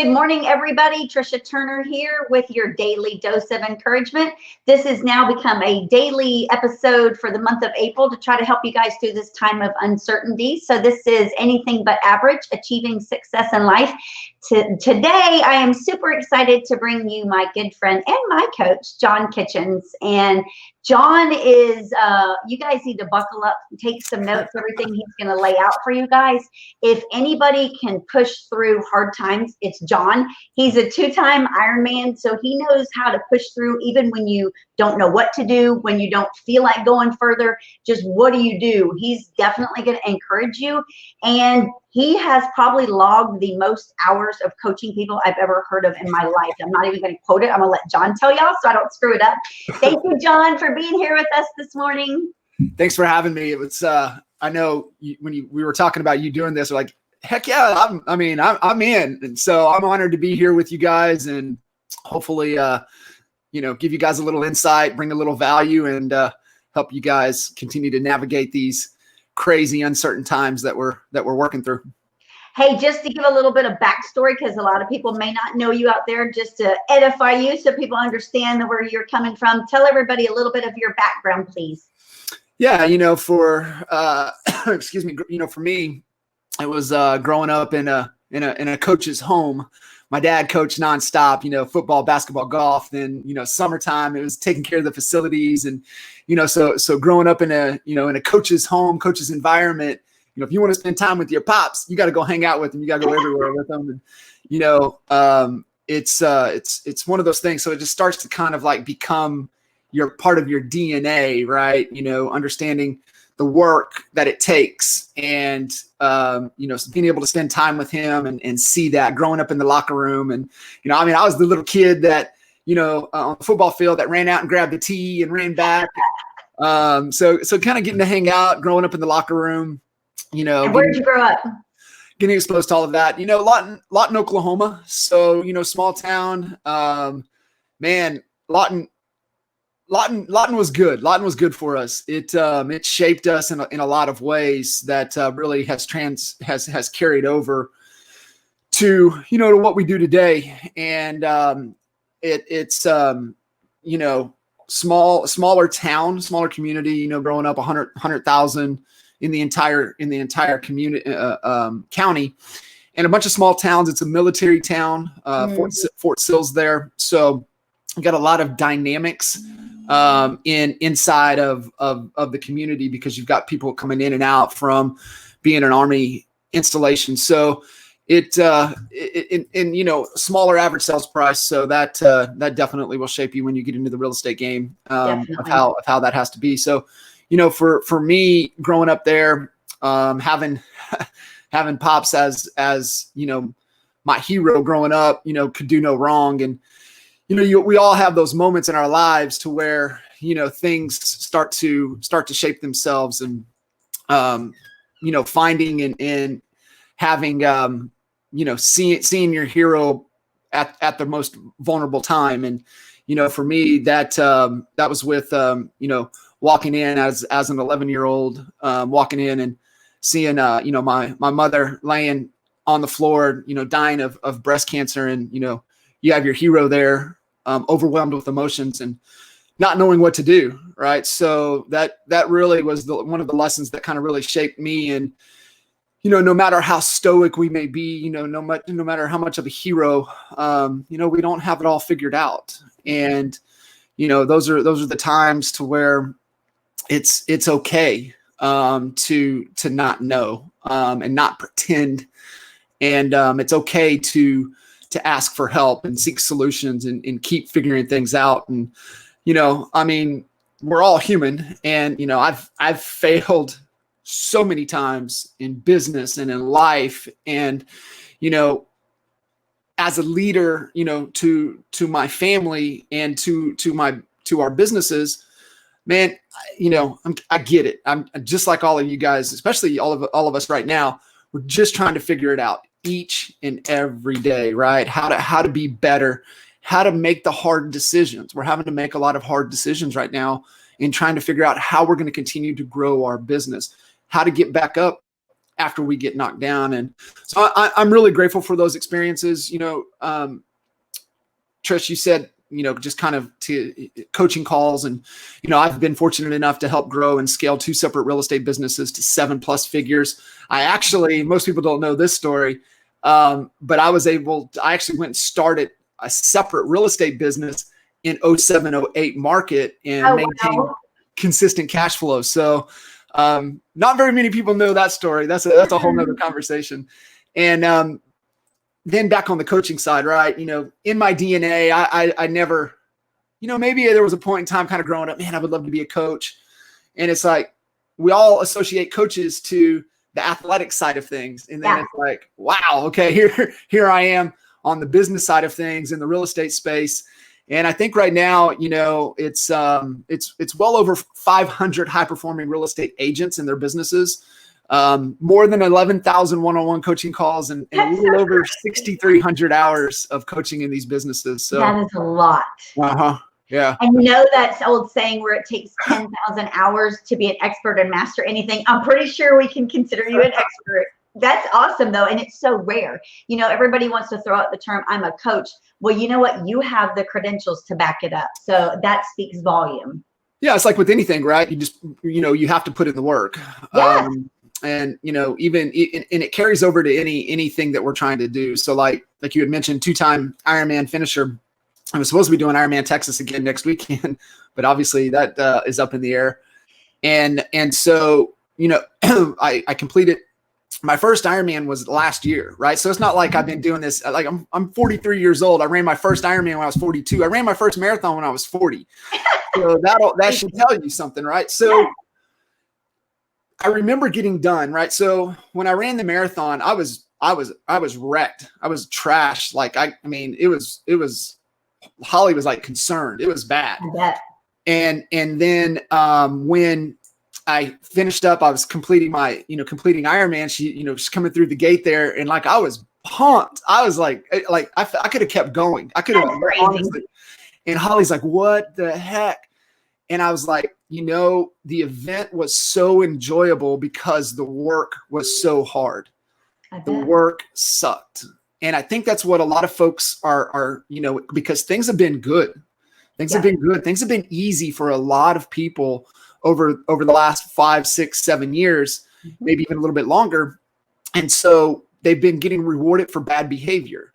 good morning, everybody. Tricia Turner here with your daily dose of encouragement. This has now become a daily episode for the month of April to try to help you guys through this time of uncertainty. So this is Anything But Average, Achieving Success in Life. Today, I am super excited to bring you my good friend and my coach, John Kitchens. And John is, you guys need to buckle up, take some notes, everything he's going to lay out for you guys. If anybody can push through hard times, it's John. He's a two-time Ironman, so he knows how to push through even when you don't know what to do, when you don't feel like going further. Just what do you do? He's definitely going to encourage you. And he has probably logged the most hours of coaching people I've ever heard of in my life. I'm not even going to quote it. I'm going to let John tell y'all so I don't screw it up. Thank you, John, for being here with us this morning. Thanks for having me. It was, I know we were talking about you doing this, we're like, heck yeah, I'm in. And so I'm honored to be here with you guys and hopefully, give you guys a little insight, bring a little value, and help you guys continue to navigate these crazy, uncertain times that we're working through. Hey, just to give a little bit of backstory, because a lot of people may not know you out there, just to edify you so people understand where you're coming from. Tell everybody a little bit of your background, please. Yeah, for excuse me, for me, it was growing up in a coach's home. My dad coached nonstop, football, basketball, golf. Then, summertime, it was taking care of the facilities. And, so growing up in a coach's home, coach's environment, if you want to spend time with your pops, you got to go hang out with them. You got to go everywhere with them. And, it's one of those things. So it just starts to kind of like become your part of your DNA, right? Understanding the work that it takes and, being able to spend time with him and see that growing up in the locker room. And, I was the little kid that, on the football field that ran out and grabbed the tee and ran back. So kind of getting to hang out, growing up in the locker room, And where did you grow up? Getting exposed to all of that, Lawton, Oklahoma. So, small town, Lawton was good. Lawton was good for us. It shaped us in a lot of ways that really has carried over to to what we do today. And it's smaller town, smaller community. Growing up 100,000 in the entire community county, and a bunch of small towns. It's a military town. Fort Sill's there, so we got a lot of dynamics inside of the community because you've got people coming in and out from being an Army installation. So it smaller average sales price. So that definitely will shape you when you get into the real estate game of how that has to be. So, for me growing up there, having pops as my hero growing up, could do no wrong. And we all have those moments in our lives to where, things start to shape themselves and, finding and having, seeing your hero at the most vulnerable time. And, for me, that was with, walking in as an 11-year-old, walking in and seeing, my mother laying on the floor, dying of breast cancer. And, you have your hero there, overwhelmed with emotions and not knowing what to do. Right. So that really was one of the lessons that kind of really shaped me. And, no matter how stoic we may be, no matter how much of a hero, we don't have it all figured out. And, those are the times to where it's okay to not know and not pretend. And it's okay to ask for help and seek solutions and keep figuring things out. And, we're all human. And, I've failed so many times in business and in life. And, as a leader, to my family and to our businesses, man, I get it. I'm just like all of you guys, especially all of us right now. We're just trying to figure it out each and every day, right? How to be better, how to make the hard decisions. We're having to make a lot of hard decisions right now in trying to figure out how we're going to continue to grow our business, how to get back up after we get knocked down. And so I'm really grateful for those experiences. Trish, you said, just kind of to coaching calls. And, I've been fortunate enough to help grow and scale 2 separate real estate businesses to 7+ figures. Most people don't know this story. But I actually went and started a separate real estate business in 07, 08 market and maintained consistent cash flow. So, not very many people know that story. That's a whole nother conversation. And, then back on the coaching side, right? In my DNA, I never, maybe there was a point in time kind of growing up, man, I would love to be a coach. And it's like, we all associate coaches to the athletic side of things. And then it's like, wow, okay, here I am on the business side of things in the real estate space. And I think right now, it's well over 500 high performing real estate agents in their businesses. More than 11,000 one-on-one coaching calls and a little over 6,300 hours of coaching in these businesses. So that is a lot. Yeah. And that old saying where it takes 10,000 hours to be an expert and master anything. I'm pretty sure we can consider you an expert. That's awesome though. And it's so rare. Everybody wants to throw out the term, I'm a coach. Well, you know what? You have the credentials to back it up. So that speaks volume. Yeah. It's like with anything, right? You just, you have to put in the work. Yes. And even it carries over to anything that we're trying to do. So like you had mentioned, 2-time Ironman finisher. I was supposed to be doing Ironman Texas again next weekend, but obviously that is up in the air. And so I completed my first Ironman was last year, right? So it's not like I've been doing this. Like I'm 43 years old. I ran my first Ironman when I was 42. I ran my first marathon when I was 40. So that should tell you something, right? So. I remember getting done, right? So when I ran the marathon, I was wrecked. I was trashed. Like, it was Holly was like concerned. It was bad. And then when I finished up, I was completing Ironman. She's coming through the gate there, and like I was pumped. I was like I could have kept going. I could have honestly. And Holly's like, "What the heck?" And I was like, the event was so enjoyable because the work was so hard. The work sucked. And I think that's what a lot of folks are, because things have been good. Things have been good. Things have been easy for a lot of people over the last 5, 6, 7 years, maybe even a little bit longer. And so they've been getting rewarded for bad behavior.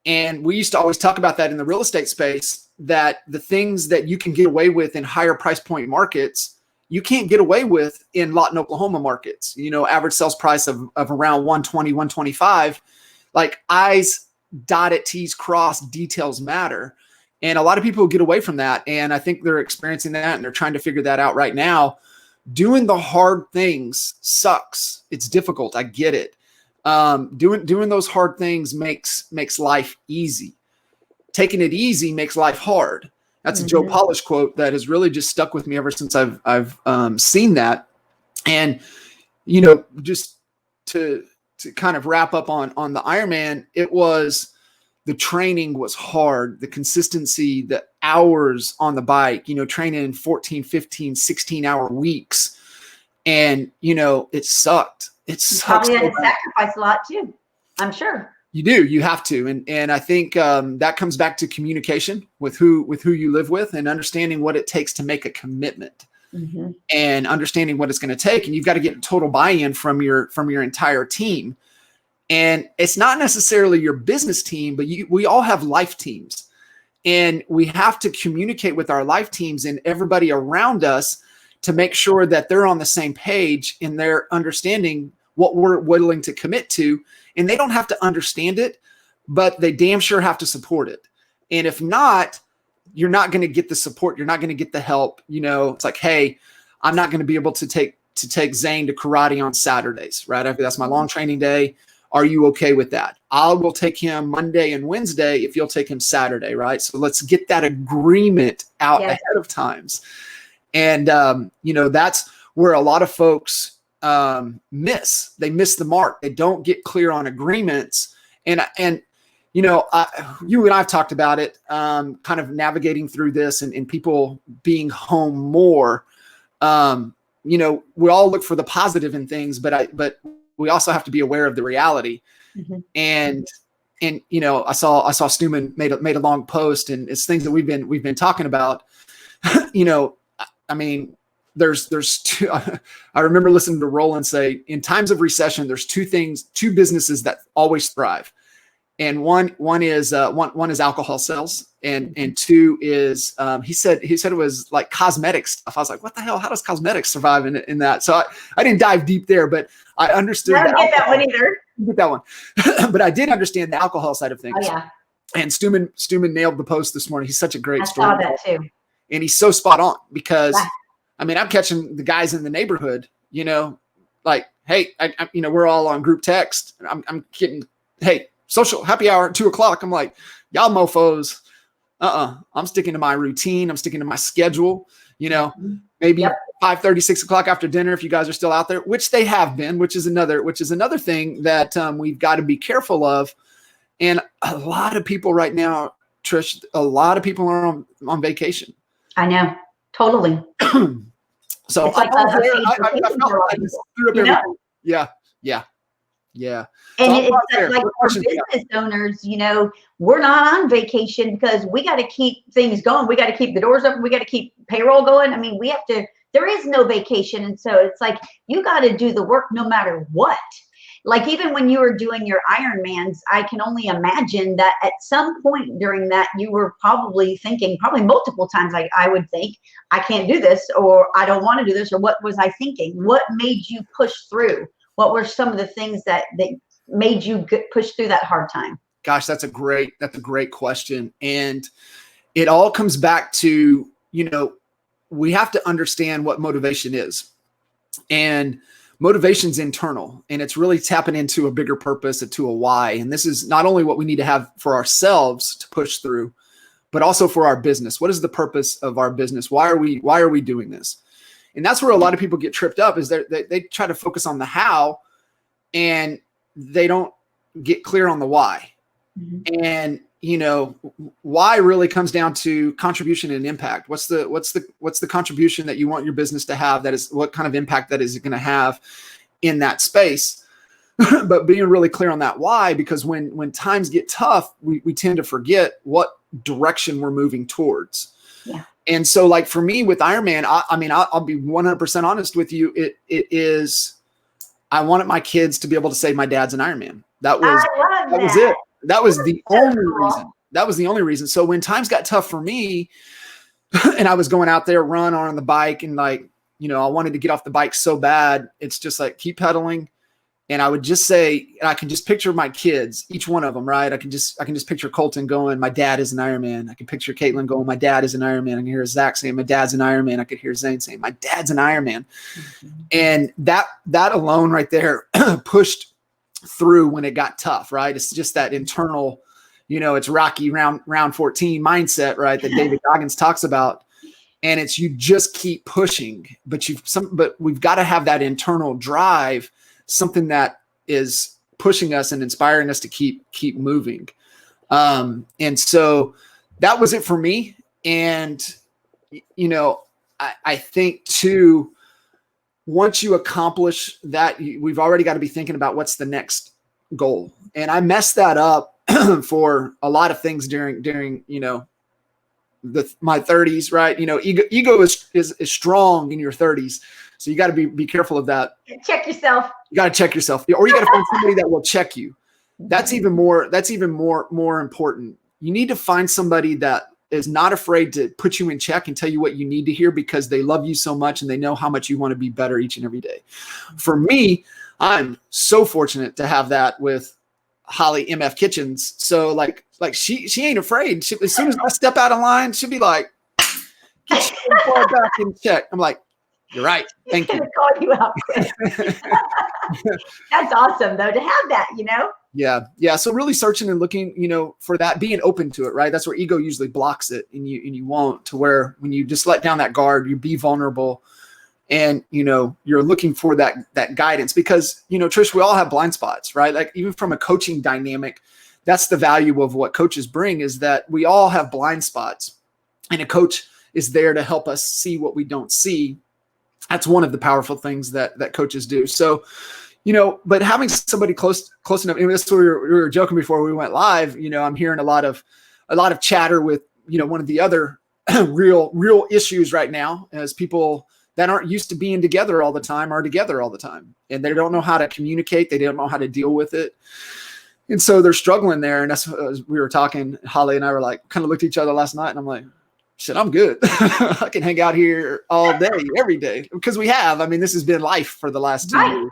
And we used to always talk about that in the real estate space, that the things that you can get away with in higher price point markets, you can't get away with in Lawton, Oklahoma markets. Average sales price of around 120, 125, like I's dotted, T's crossed, details matter. And a lot of people get away from that. And I think they're experiencing that and they're trying to figure that out right now. Doing the hard things sucks. It's difficult. I get it. Doing those hard things makes life easy. Taking it easy makes life hard. That's a Joe Polish quote that has really just stuck with me ever since I've seen that. And just to kind of wrap up on the Ironman, the training was hard, the consistency, the hours on the bike, training in 14, 15, 16-hour weeks. And, it sucked. It sucks. You probably had to sacrifice a lot too, I'm sure. You do. You have to. And I think that comes back to communication with who you live with and understanding what it takes to make a commitment and understanding what it's going to take. And you've got to get total buy-in from your entire team. And it's not necessarily your business team, but we all have life teams. And we have to communicate with our life teams and everybody around us to make sure that they're on the same page in their understanding what we're willing to commit to. And they don't have to understand it, but they damn sure have to support it. And if not, you're not going to get the support. You're not going to get the help. It's like, hey, I'm not going to be able to take Zane to karate on Saturdays, right? That's my long training day. Are you okay with that? I will take him Monday and Wednesday if you'll take him Saturday, right? So let's get that agreement out ahead of times. And, that's where a lot of folks miss. They miss the mark. They don't get clear on agreements. And you and I've talked about it, kind of navigating through this and people being home more. We all look for the positive in things, but we also have to be aware of the reality. Mhm. And you know, I saw Stuman made a long post, and it's things that we've been talking about. You know, I mean, there's two. I remember listening to Roland say, in times of recession, there's two businesses that always thrive, and one is alcohol sales, and two is he said it was like cosmetic stuff. I was like, what the hell? How does cosmetics survive in that? So I didn't dive deep there, but I understood. I don't get that one either. Get that one, but I did understand the alcohol side of things. Oh yeah, and Stuman nailed the post this morning. He's such a great I story. saw that too. And he's so spot on because, Yeah. I mean, I'm catching the guys in the neighborhood, you know, like, hey, you know, we're all on group text. I'm getting, hey, social happy hour at 2:00. I'm like, y'all mofos. I'm sticking to my routine. I'm sticking to my schedule, you know, maybe 5:30, 6:00 after dinner, if you guys are still out there, which they have been, which is another thing that we've got to be careful of. And a lot of people right now, Trish, a lot of people are on vacation. I know, totally. So it's like I felt like I just threw up everything. Yeah. And so it's like for business owners, you know, we're not on vacation because we got to keep things going. We got to keep the doors open. We got to keep payroll going. I mean, there is no vacation. And so it's like, you got to do the work no matter what. Like even when you were doing your Ironmans, I can only imagine that at some point during that, you were probably thinking, probably multiple times, like I would think, I can't do this, or I don't want to do this, or what was I thinking? What made you push through? What were some of the things that made you push through that hard time? Gosh, that's a great question. And it all comes back to, you know, we have to understand what motivation is. And motivation's internal, and it's really tapping into a bigger purpose, to a why. And this is not only what we need to have for ourselves to push through, but also for our business. What is the purpose of our business? Why are we doing this? And that's where a lot of people get tripped up, is they try to focus on the how, and they don't get clear on the why. Mm-hmm. And you know, why really comes down to contribution and impact. What's the contribution that you want your business to have? That is, what kind of impact that is going to have in that space. But being really clear on that why, because when times get tough, we tend to forget what direction we're moving towards. Yeah. And so like for me with Ironman, I mean, I'll be 100% honest with you. It is, I wanted my kids to be able to say my dad's an Ironman. That was it. That was the only reason. That was the only reason. So when times got tough for me and I was going out there, run on the bike, and like, you know, I wanted to get off the bike so bad, it's just like, keep pedaling. And I would just say, I can just picture my kids, each one of them, right? I can just picture Colton going, my dad is an Ironman. I can picture Caitlin going, my dad is an Ironman. I can hear Zach saying, my dad's an Ironman. I could hear Zane saying, my dad's an Ironman. Mm-hmm. And that alone right there pushed through when it got tough, right? It's just that internal, you know, it's Rocky round 14 mindset, right? That David Goggins talks about. And it's, you just keep pushing, but we've got to have that internal drive, something that is pushing us and inspiring us to keep moving. And so that was it for me. And, you know, I think too, once you accomplish that, we've already got to be thinking about what's the next goal. And I messed that up for a lot of things during, you know, my 30s, right? You know, ego is strong in your 30s. So you got to be careful of that. Check yourself. You got to check yourself, or you got to find somebody that will check you. That's even more important. You need to find somebody that is not afraid to put you in check and tell you what you need to hear, because they love you so much and they know how much you want to be better each and every day. For me, I'm so fortunate to have that with Holly MF Kitchens. So like she ain't afraid. As soon as I step out of line, she'll be like, get your back in check. I'm like, you're right. Thank you. Call you out. That's awesome though, to have that, you know? Yeah. So really searching and looking, you know, for that, being open to it, right? That's where ego usually blocks it, and you won't, to where when you just let down that guard, you be vulnerable, and, you know, you're looking for that guidance, because, you know, Trish, we all have blind spots, right? Like even from a coaching dynamic, that's the value of what coaches bring, is that we all have blind spots, and a coach is there to help us see what we don't see. That's one of the powerful things that coaches do. So, but having somebody close enough, and this we were joking before we went live, I'm hearing a lot of chatter with, one of the other real issues right now, as people that aren't used to being together all the time are together all the time, and they don't know how to communicate. They don't know how to deal with it. And so they're struggling there. And that's we were talking, Holly and I were like, kind of looked at each other last night, and I'm like, shit, I'm good. I can hang out here all day, every day, because we have. I mean, this has been life for the last 2 years.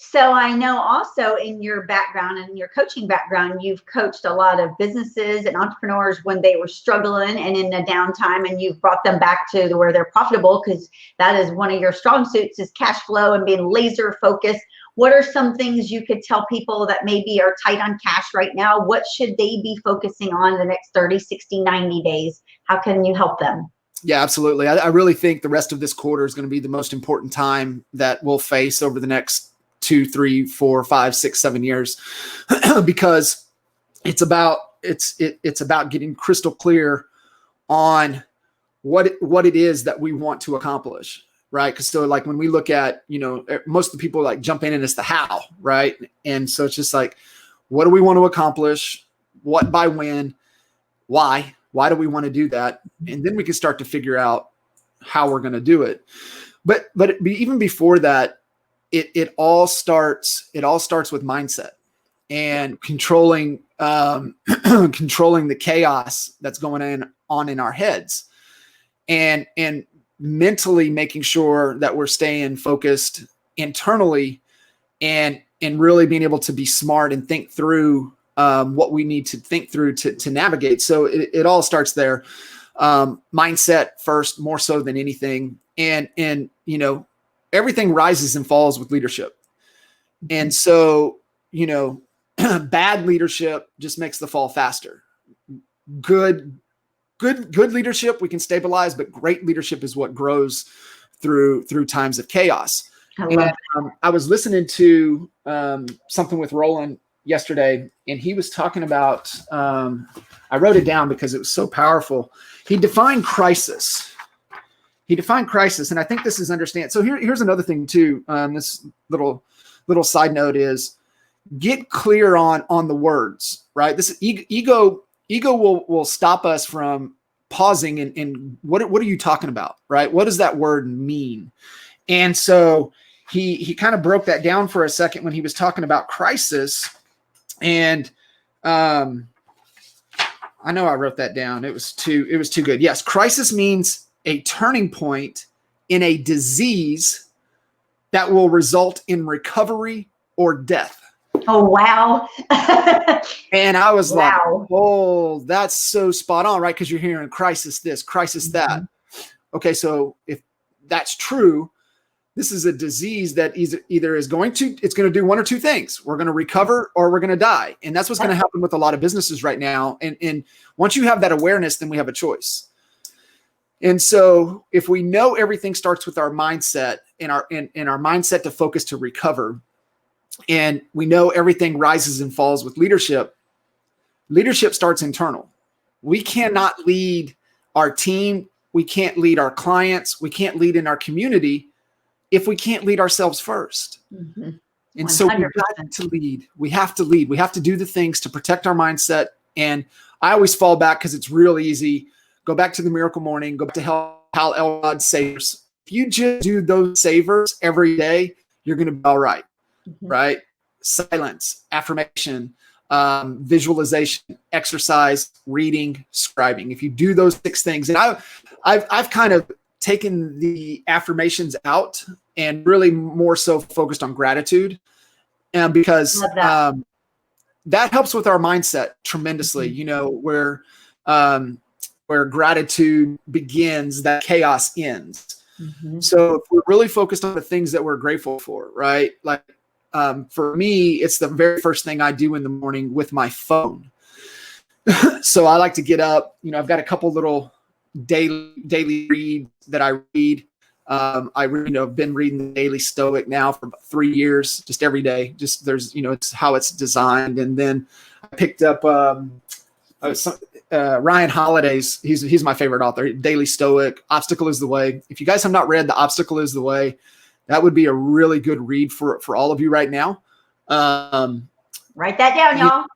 So I know also in your background and your coaching background, you've coached a lot of businesses and entrepreneurs when they were struggling and in a downtime, and you've brought them back to where they're profitable, because that is one of your strong suits, is cash flow and being laser focused. What are some things you could tell people that maybe are tight on cash right now? What should they be focusing on the next 30, 60, 90 days? How can you help them? Yeah, absolutely. I really think the rest of this quarter is going to be the most important time that we'll face over the next 2, 3, 4, 5, 6, 7 years, because it's about getting crystal clear on what it is that we want to accomplish, right? Because so like when we look at, most of the people like jump in and it's the how, right? And so it's just like, what do we want to accomplish? What, by when, why? Why do we want to do that? And then we can start to figure out how we're going to do it. But even before that, it all starts with mindset and controlling the chaos that's going on in our heads, and mentally making sure that we're staying focused internally, and really being able to be smart and think through what we need to think through to navigate. So it all starts there. Mindset first, more so than anything. And everything rises and falls with leadership. And so, bad leadership just makes the fall faster. Good leadership we can stabilize, but great leadership is what grows through times of chaos. I was listening to something with Roland yesterday, and he was talking about, I wrote it down because it was so powerful. He defined crisis. And I think this is understand. So here's another thing too. This little side note is get clear on the words, right? This ego will stop us from pausing and what are you talking about, right? What does that word mean? And so he kind of broke that down for a second when he was talking about crisis. And I know I wrote that down. It was too good. Yes, crisis means a turning point in a disease that will result in recovery or death. Oh, wow. And I was like, oh, that's so spot on, right? Because you're hearing crisis this, crisis that. Okay, so if that's true, this is a disease that either it's going to do one or two things. We're going to recover or we're going to die. And that's what's going to happen with a lot of businesses right now. And once you have that awareness, then we have a choice. And so if we know everything starts with our mindset and our mindset to focus to recover, and we know everything rises and falls with leadership starts internal. We cannot lead our team. We can't lead our clients. We can't lead in our community if we can't lead ourselves first. Mm-hmm. And 100%. So we've got to lead. We have to lead. We have to do the things to protect our mindset. And I always fall back because it's real easy. Go back to the Miracle Morning. Go back to Hal Elrod's savers. If you just do those savers every day, you're going to be all right. Mm-hmm. Right? Silence, affirmation, visualization, exercise, reading, scribing. If you do those 6 things, and I've kind of taken the affirmations out and really more so focused on gratitude, and because that helps with our mindset tremendously. Mm-hmm. Where gratitude begins, that chaos ends. Mm-hmm. So if we're really focused on the things that we're grateful for, right? Like for me, it's the very first thing I do in the morning with my phone. So I like to get up. I've got a couple little daily reads that I read. I've been reading the Daily Stoic now for about 3 years, just every day. Just there's, it's how it's designed. And then I picked up Ryan Holiday's. He's my favorite author. Daily Stoic, Obstacle is the Way. If you guys have not read The Obstacle is the Way, That would be a really good read for all of you right now. Write that down, y'all.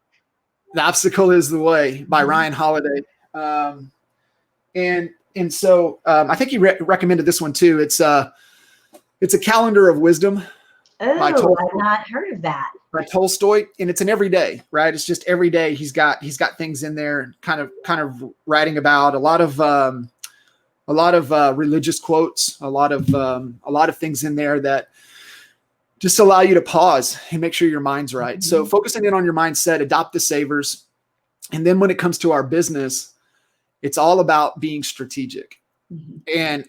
The Obstacle is the Way by Ryan Holiday. And so I think he recommended this one too. It's a Calendar of Wisdom. Oh, I've not heard of that. By Tolstoy, and it's an everyday, right? It's just every day he's got things in there, kind of writing about a lot of religious quotes, a lot of things in there that just allow you to pause and make sure your mind's right. Mm-hmm. So focusing in on your mindset, adopt the savers, and then when it comes to our business, it's all about being strategic. And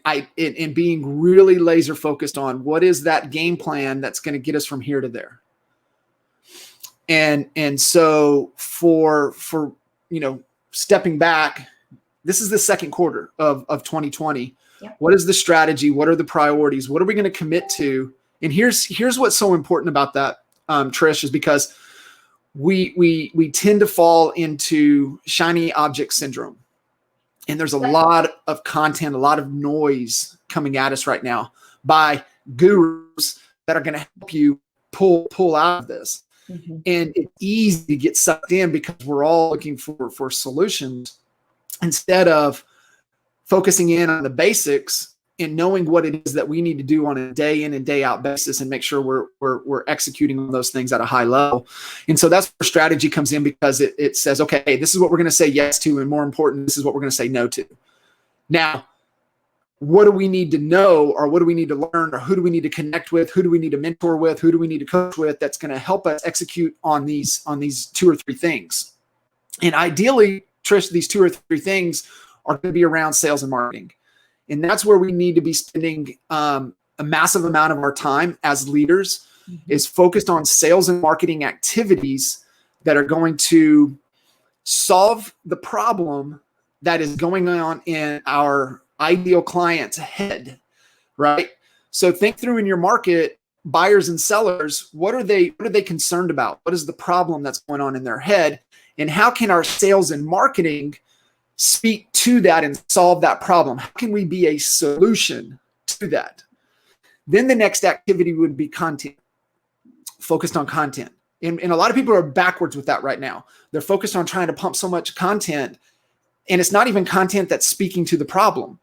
being really laser focused on what is that game plan that's going to get us from here to there. And so for stepping back, this is the second quarter of 2020. Yep. What is the strategy? What are the priorities? What are we going to commit to? And here's what's so important about that, Trish, is because we tend to fall into shiny object syndrome. And there's a lot of content, a lot of noise coming at us right now by gurus that are going to help you pull out of this. Mm-hmm. And it's easy to get sucked in because we're all looking for solutions instead of focusing in on the basics and knowing what it is that we need to do on a day in and day out basis and make sure we're executing on those things at a high level. And so that's where strategy comes in, because it says, okay, this is what we're going to say yes to. And more important, this is what we're going to say no to. Now, what do we need to know, or what do we need to learn, or who do we need to connect with? Who do we need to mentor with? Who do we need to coach with? That's going to help us execute on these 2 or 3 things. And ideally, Trish, these 2 or 3 things are going to be around sales and marketing. And that's where we need to be spending a massive amount of our time as leaders, is focused on sales and marketing activities that are going to solve the problem that is going on in our ideal client's head, right? So think through in your market, buyers and sellers, what are they concerned about? What is the problem that's going on in their head? And how can our sales and marketing speak to that and solve that problem? How can we be a solution to that? Then the next activity would be content, focused on content. And a lot of people are backwards with that right now. They're focused on trying to pump so much content, and it's not even content that's speaking to the problem,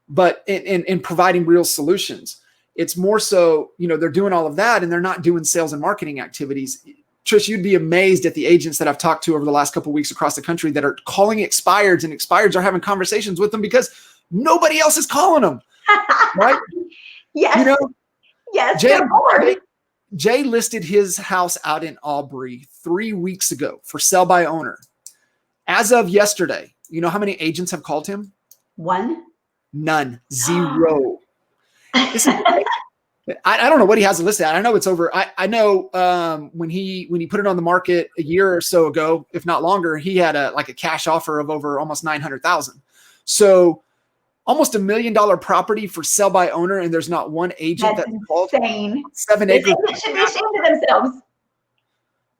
but in providing real solutions. It's more so, they're doing all of that and they're not doing sales and marketing activities. Trish, you'd be amazed at the agents that I've talked to over the last couple of weeks across the country that are calling expireds, and expireds are having conversations with them because nobody else is calling them. Right? Yes. Yes. Jay listed his house out in Aubrey 3 weeks ago for sell by owner. As of yesterday, you know how many agents have called him? 1. None. 0. This is I don't know what he has listed at. I know it's over. I know when he put it on the market a year or so ago, if not longer, he had a cash offer of over almost 900,000. So almost $1 million property for sell by owner, and there's not one agent that's called. Insane. 7 acres. They should be ashamed of themselves.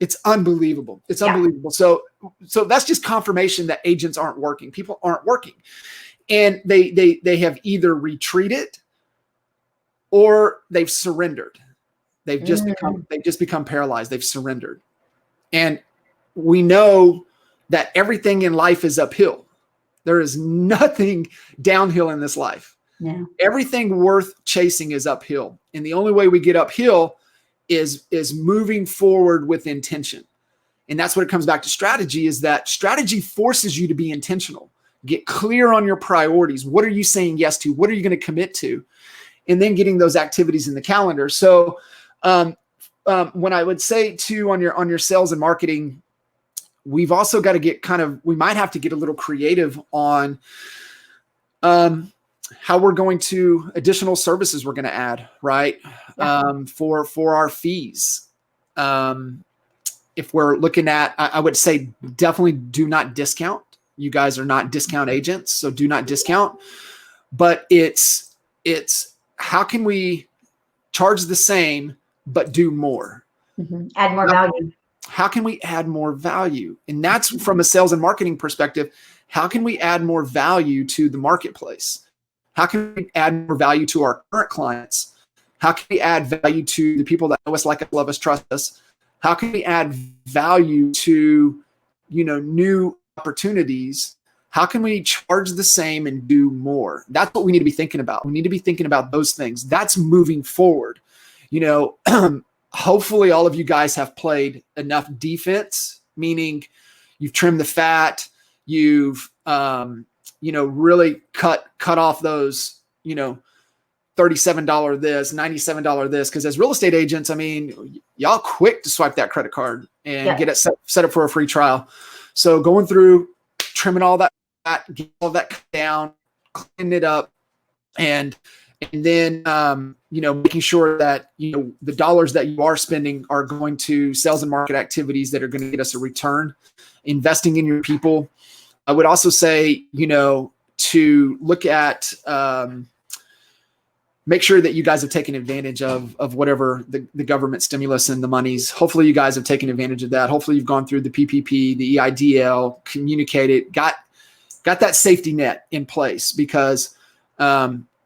It's unbelievable. It's unbelievable. So that's just confirmation that agents aren't working. People aren't working, and they have either retreated or they've surrendered. They've just become paralyzed. They've surrendered. And we know that everything in life is uphill. There is nothing downhill in this life. No. Everything worth chasing is uphill. And the only way we get uphill is moving forward with intention. And that's what it comes back to strategy, is that strategy forces you to be intentional. Get clear on your priorities. What are you saying yes to? What are you going to commit to? And then getting those activities in the calendar. So when I would say too, on your sales and marketing, we've also got to get we might have to get a little creative on how we're going to, additional services we're going to add, right? Yeah. For our fees. If we're looking at, I would say definitely do not discount. You guys are not discount agents, so do not discount. But it's how can we charge the same but do more? Mm-hmm. Add more value. How can we add more value? And that's from a sales and marketing perspective. How can we add more value to the marketplace? How can we add more value to our current clients? How can we add value to the people that know us, like us, love us, trust us? How can we add value to, new opportunities? How can we charge the same and do more? That's what we need to be thinking about. We need to be thinking about those things. That's moving forward. Hopefully all of you guys have played enough defense, meaning you've trimmed the fat, you've, really cut off those, $37 this, $97 this. Because as real estate agents, I mean, y'all quick to swipe that credit card and get it set up for a free trial. So going through, trimming all that, getting all that cut down, cleaning it up, and then making sure that the dollars that you are spending are going to sales and market activities that are going to get us a return. Investing in your people. I would also say to look at make sure that you guys have taken advantage of whatever the government stimulus and the monies. Hopefully you guys have taken advantage of that. Hopefully you've gone through the PPP, the EIDL, communicated, got that safety net in place, because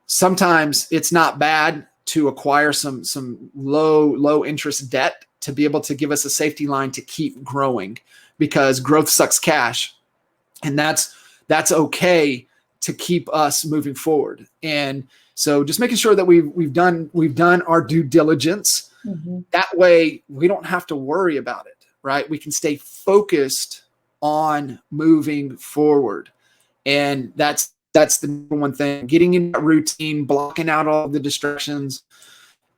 sometimes it's not bad to acquire some low interest debt to be able to give us a safety line to keep growing, because growth sucks cash, and that's okay to keep us moving forward. And so just making sure that we've done our due diligence. Mm-hmm. That way we don't have to worry about it, right? We can stay focused on moving forward. And that's the number one thing, getting in that routine, blocking out all the distractions,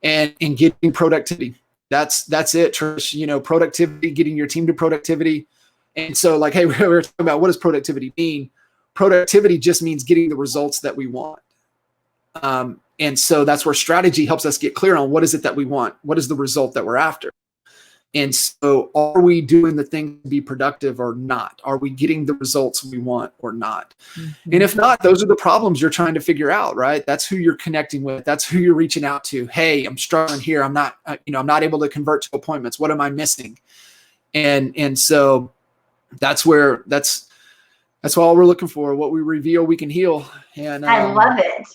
and getting productivity. That's it, Trish. Productivity, getting your team to productivity. And so like, hey, we were talking about, what does productivity mean? Productivity just means getting the results that we want. And so that's where strategy helps us get clear on what is it that we want? What is the result that we're after? And so are we doing the thing to be productive or not? Are we getting the results we want or not? Mm-hmm. And if not, those are the problems you're trying to figure out, right? That's who you're connecting with. That's who you're reaching out to. Hey, I'm struggling here. I'm not able to convert to appointments. What am I missing? And so that's all we're looking for. What we reveal, we can heal. And I love it.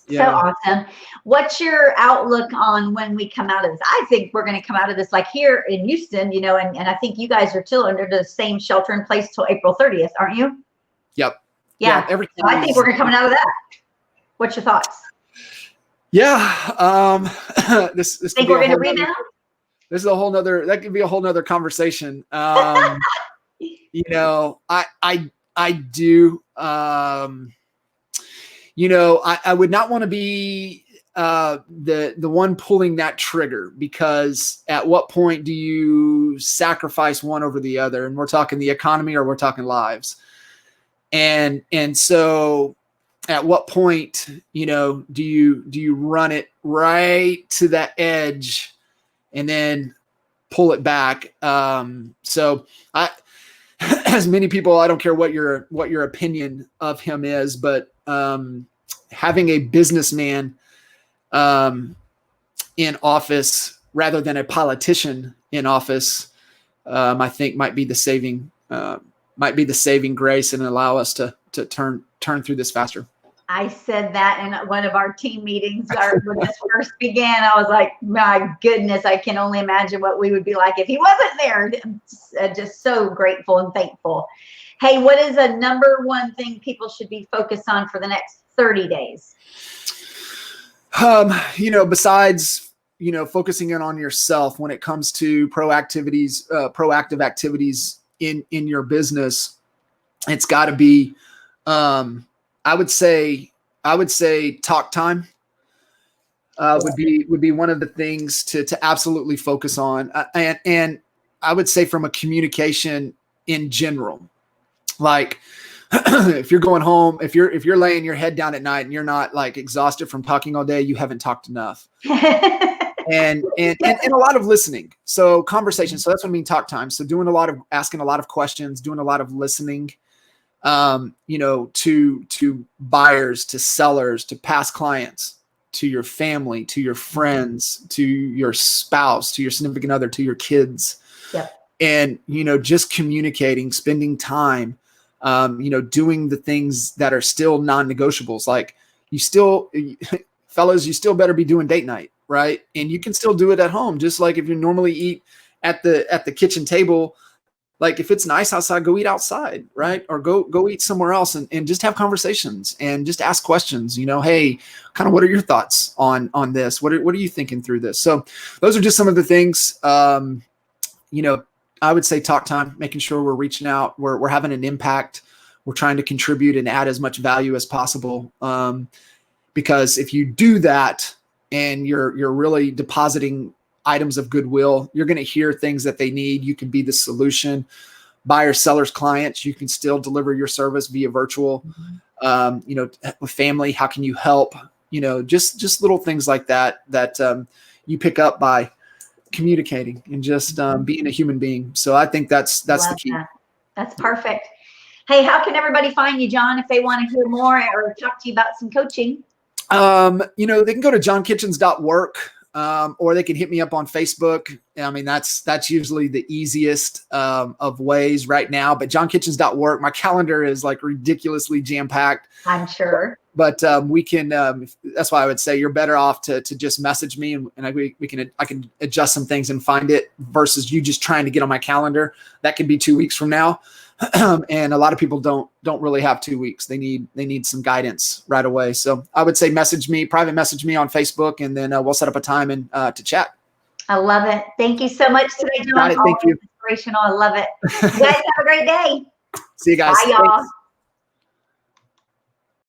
Yeah. So awesome. What's your outlook on when we come out of this? I think we're going to come out of this like here in Houston, and I think you guys are still under the same shelter in place till April 30th, aren't you? Yep. Yeah. So I think we're coming out of that. What's your thoughts? Yeah. This think we're going to rebound? This is that could be a whole nother conversation. I do. I would not want to be the one pulling that trigger, because at what point do you sacrifice one over the other? And we're talking the economy, or we're talking lives. And so at what point, do you run it right to that edge and then pull it back? So as many people, I don't care what your opinion of him is, but having a businessman in office rather than a politician in office, I think might be the saving grace and allow us to turn through this faster. I said that in one of our team meetings when this first began. I was like, my goodness, I can only imagine what we would be like if he wasn't there. I'm just so grateful and thankful. Hey, what is a number one thing people should be focused on for the next 30 days? Besides, focusing in on yourself when it comes to proactive activities in your business, it's got to be, I would say talk time would be one of the things to absolutely focus on. And I would say from a communication in general, like if you're going home, if you're laying your head down at night and you're not like exhausted from talking all day, you haven't talked enough. and a lot of listening. So conversation. So that's what I mean, talk time. So asking a lot of questions, doing a lot of listening, to buyers, to sellers, to past clients, to your family, to your friends, to your spouse, to your significant other, to your kids. Yep. And, just communicating, spending time, doing the things that are still non-negotiables. Like fellas, you still better be doing date night. right? And you can still do it at home, just like if you normally eat at the kitchen table. Like if it's nice outside, go eat outside, right? Or go eat somewhere else and just have conversations and just ask questions. Hey, kind of what are your thoughts on this? What are you thinking through this? So those are just some of the things. I would say talk time, making sure we're reaching out, we're having an impact, we're trying to contribute and add as much value as possible. Because if you do that and you're really depositing items of goodwill, you're going to hear things that they need. You can be the solution. Buyer, sellers, clients, you can still deliver your service via virtual. With family, how can you help? Just little things like that you pick up by communicating and just being a human being. So I think that's the key. That's perfect. Hey, how can everybody find you, John, if they want to hear more or talk to you about some coaching? They can go to johnkitchens.work. Or they can hit me up on Facebook. I mean, that's usually the easiest of ways right now. But johnkitchens.work, my calendar is like ridiculously jam-packed. I'm sure. But we can. That's why I would say you're better off to just message me, and I can adjust some things and find it versus you just trying to get on my calendar. That could be 2 weeks from now. And a lot of people don't really have 2 weeks. They need some guidance right away. So I would say private message me on Facebook, and then we'll set up a time and to chat. I love it. Thank you so much today, John. Got it. Thank you. Inspirational. I love it. You guys have a great day. See you guys. Bye, y'all. Thanks.